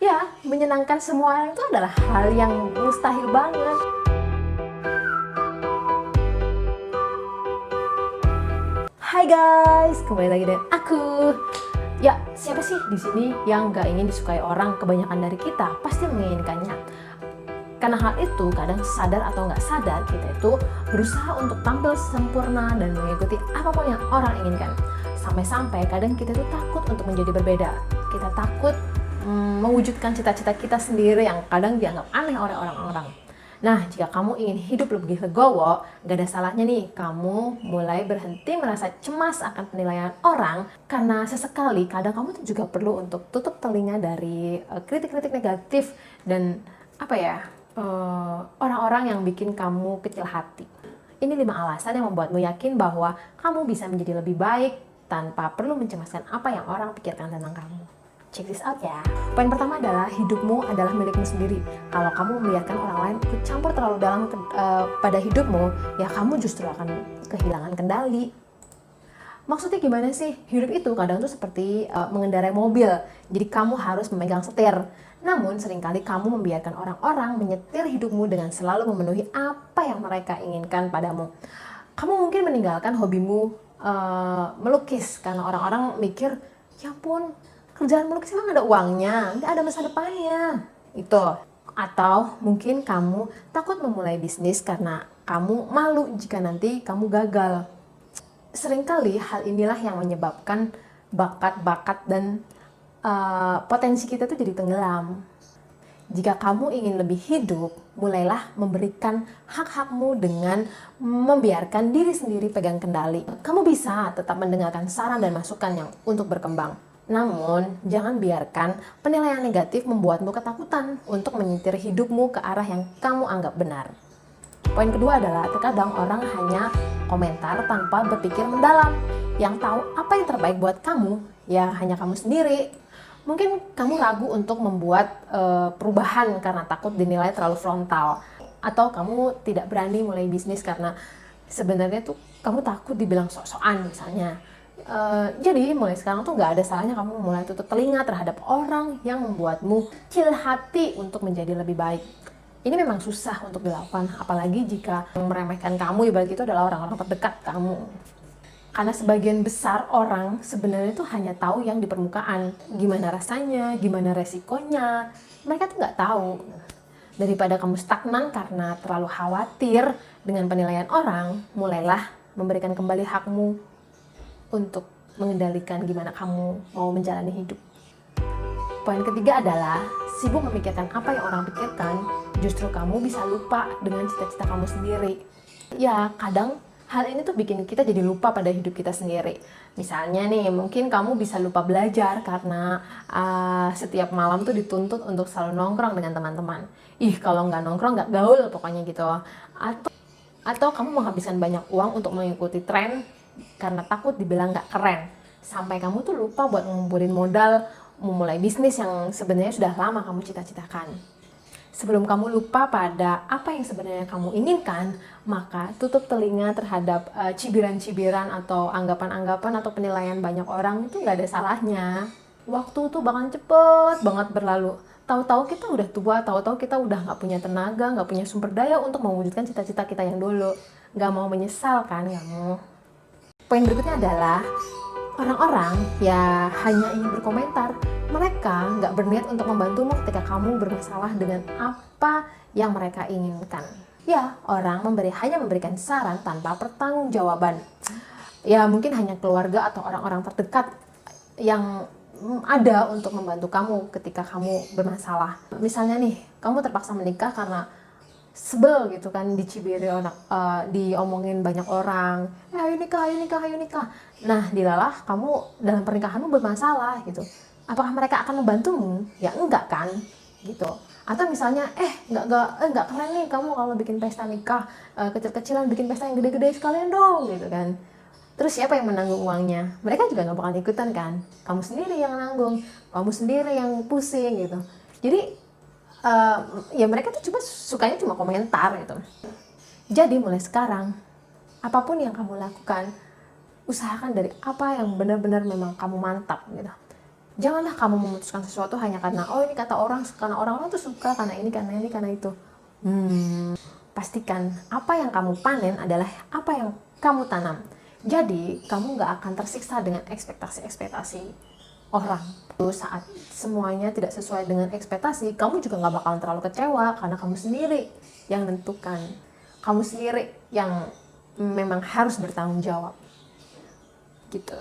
Ya, menyenangkan semua orang itu adalah hal yang mustahil banget. Hai guys, kembali lagi dengan aku. Ya, siapa sih di sini yang gak ingin disukai orang? Kebanyakan dari kita pasti menginginkannya. Karena hal itu kadang sadar atau nggak sadar kita itu berusaha untuk tampil sempurna dan mengikuti apapun yang orang inginkan. Sampai-sampai kadang kita itu takut untuk menjadi berbeda. Kita takut mewujudkan cita-cita kita sendiri yang kadang dianggap aneh oleh orang-orang. Nah, jika kamu ingin hidup lebih legowo, gak ada salahnya nih kamu mulai berhenti merasa cemas akan penilaian orang, karena sesekali kadang kamu tuh juga perlu untuk tutup telinga dari kritik-kritik negatif dan orang-orang yang bikin kamu kecil hati. Ini 5 alasan yang membuatmu yakin bahwa kamu bisa menjadi lebih baik tanpa perlu mencemaskan apa yang orang pikirkan tentang kamu. Check this out ya. Poin pertama adalah hidupmu adalah milikmu sendiri. Kalau kamu membiarkan orang lain ikut campur terlalu dalam pada hidupmu, ya kamu justru akan kehilangan kendali. Maksudnya gimana sih? Hidup itu kadang tuh seperti mengendarai mobil. Jadi kamu harus memegang setir. Namun seringkali kamu membiarkan orang-orang menyetir hidupmu dengan selalu memenuhi apa yang mereka inginkan padamu. Kamu mungkin meninggalkan hobimu melukis karena orang-orang mikir, ya ampun, kerjaan melukis emang ada uangnya, nggak ada masa depannya. Itu. Atau mungkin kamu takut memulai bisnis karena kamu malu jika nanti kamu gagal. Seringkali hal inilah yang menyebabkan bakat-bakat dan potensi kita tuh jadi tenggelam. Jika kamu ingin lebih hidup, mulailah memberikan hak-hakmu dengan membiarkan diri sendiri pegang kendali. Kamu bisa tetap mendengarkan saran dan masukan yang untuk berkembang. Namun, jangan biarkan penilaian negatif membuatmu ketakutan untuk menyetir hidupmu ke arah yang kamu anggap benar. Poin kedua adalah terkadang orang hanya komentar tanpa berpikir mendalam. Yang tahu apa yang terbaik buat kamu, ya hanya kamu sendiri. Mungkin kamu ragu untuk membuat perubahan karena takut dinilai terlalu frontal. Atau kamu tidak berani mulai bisnis karena sebenarnya tuh kamu takut dibilang sok-sokan misalnya. Jadi mulai sekarang tuh gak ada salahnya kamu mulai tutup telinga terhadap orang yang membuatmu kecil hati untuk menjadi lebih baik. Ini memang susah untuk dilakukan, apalagi jika yang meremehkan kamu ibarat itu adalah orang-orang terdekat kamu. Karena sebagian besar orang sebenarnya tuh hanya tahu yang di permukaan. Gimana rasanya, gimana resikonya, mereka tuh gak tahu. Daripada kamu stagnan karena terlalu khawatir dengan penilaian orang, mulailah memberikan kembali hakmu untuk mengendalikan gimana kamu mau menjalani hidup. Poin ketiga adalah sibuk memikirkan apa yang orang pikirkan, justru kamu bisa lupa dengan cita-cita kamu sendiri. Ya, kadang hal ini tuh bikin kita jadi lupa pada hidup kita sendiri. Misalnya nih, mungkin kamu bisa lupa belajar karena setiap malam tuh dituntut untuk selalu nongkrong dengan teman-teman. Kalau nggak nongkrong nggak gaul pokoknya gitu. Atau kamu menghabiskan banyak uang untuk mengikuti tren karena takut dibilang nggak keren. Sampai kamu tuh lupa buat ngumpulin modal memulai bisnis yang sebenarnya sudah lama kamu cita-citakan. Sebelum kamu lupa pada apa yang sebenarnya kamu inginkan, maka tutup telinga terhadap cibiran-cibiran atau anggapan-anggapan atau penilaian banyak orang itu nggak ada salahnya. Waktu tuh bakal cepet banget berlalu. Tahu-tahu kita udah tua, tahu-tahu kita udah nggak punya tenaga, nggak punya sumber daya untuk mewujudkan cita-cita kita yang dulu. Nggak mau menyesal kan kamu? Poin berikutnya adalah orang-orang ya hanya ingin berkomentar. Mereka nggak berniat untuk membantumu ketika kamu bermasalah dengan apa yang mereka inginkan. Ya, orang hanya memberikan saran tanpa pertanggungjawaban. Ya, mungkin hanya keluarga atau orang-orang terdekat yang ada untuk membantu kamu ketika kamu bermasalah. Misalnya nih, kamu terpaksa menikah karena sebel gitu kan, dicibiri diomongin banyak orang, ayo nikah. Nah, dilalah kamu dalam pernikahanmu bermasalah gitu. Apakah mereka akan membantumu? Ya enggak kan, gitu. Atau misalnya, enggak keren nih kamu kalau bikin pesta nikah kecil-kecilan, bikin pesta yang gede-gede sekalian dong, gitu kan. Terus siapa yang menanggung uangnya? Mereka juga nggak bakal ikutan kan. Kamu sendiri yang nanggung, kamu sendiri yang pusing gitu. Jadi ya mereka tuh sukanya cuma komentar gitu. Jadi mulai sekarang, apapun yang kamu lakukan, usahakan dari apa yang benar-benar memang kamu mantap gitu. Janganlah kamu memutuskan sesuatu hanya karena oh ini kata orang, karena orang-orang tuh suka, karena ini, karena itu. Pastikan apa yang kamu panen adalah apa yang kamu tanam. Jadi kamu nggak akan tersiksa dengan ekspektasi orang. Saat semuanya tidak sesuai dengan ekspektasi, kamu juga nggak bakalan terlalu kecewa karena kamu sendiri yang menentukan. Kamu sendiri yang memang harus bertanggung jawab. Gitu.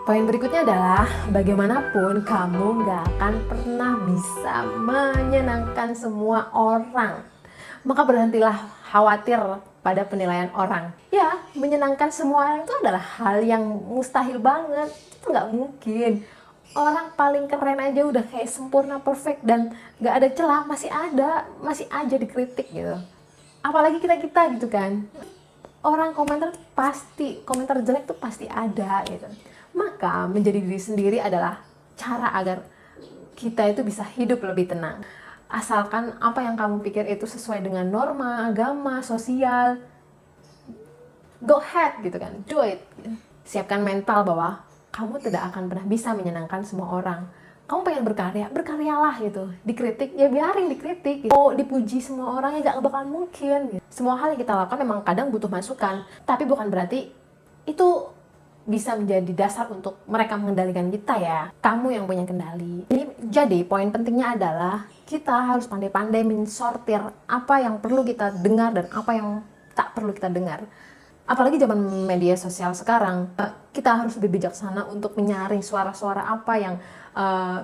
Poin berikutnya adalah bagaimanapun kamu nggak akan pernah bisa menyenangkan semua orang. Maka berhentilah khawatir pada penilaian orang. Ya, menyenangkan semua orang itu adalah hal yang mustahil banget. Itu nggak mungkin. Orang paling keren aja udah kayak sempurna, perfect, dan nggak ada celah, masih aja dikritik gitu. Apalagi kita gitu kan. Orang komentar jelek tuh pasti ada gitu. Maka menjadi diri sendiri adalah cara agar kita itu bisa hidup lebih tenang. Asalkan apa yang kamu pikir itu sesuai dengan norma, agama, sosial, go ahead gitu kan, do it. Siapkan mental bahwa kamu tidak akan pernah bisa menyenangkan semua orang. Kamu pengen berkarya, berkaryalah gitu. Dikritik, ya biarin dikritik gitu. Mau dipuji semua orang ya gak bakal mungkin gitu. Semua hal yang kita lakukan memang kadang butuh masukan, tapi bukan berarti itu bisa menjadi dasar untuk mereka mengendalikan kita ya. Kamu yang punya kendali. Jadi poin pentingnya adalah kita harus pandai-pandai mensortir apa yang perlu kita dengar dan apa yang tak perlu kita dengar. Apalagi zaman media sosial sekarang, kita harus lebih bijaksana untuk menyaring suara-suara apa yang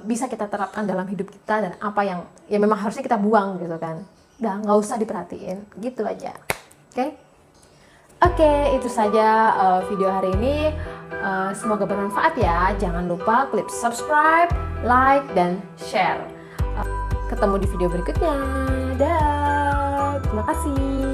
bisa kita terapkan dalam hidup kita dan apa yang ya memang harusnya kita buang gitu kan. Udah nggak usah diperhatiin, gitu aja. Oke, itu saja video hari ini. Semoga bermanfaat ya. Jangan lupa klik subscribe, like, dan share. Ketemu di video berikutnya. Dah, terima kasih.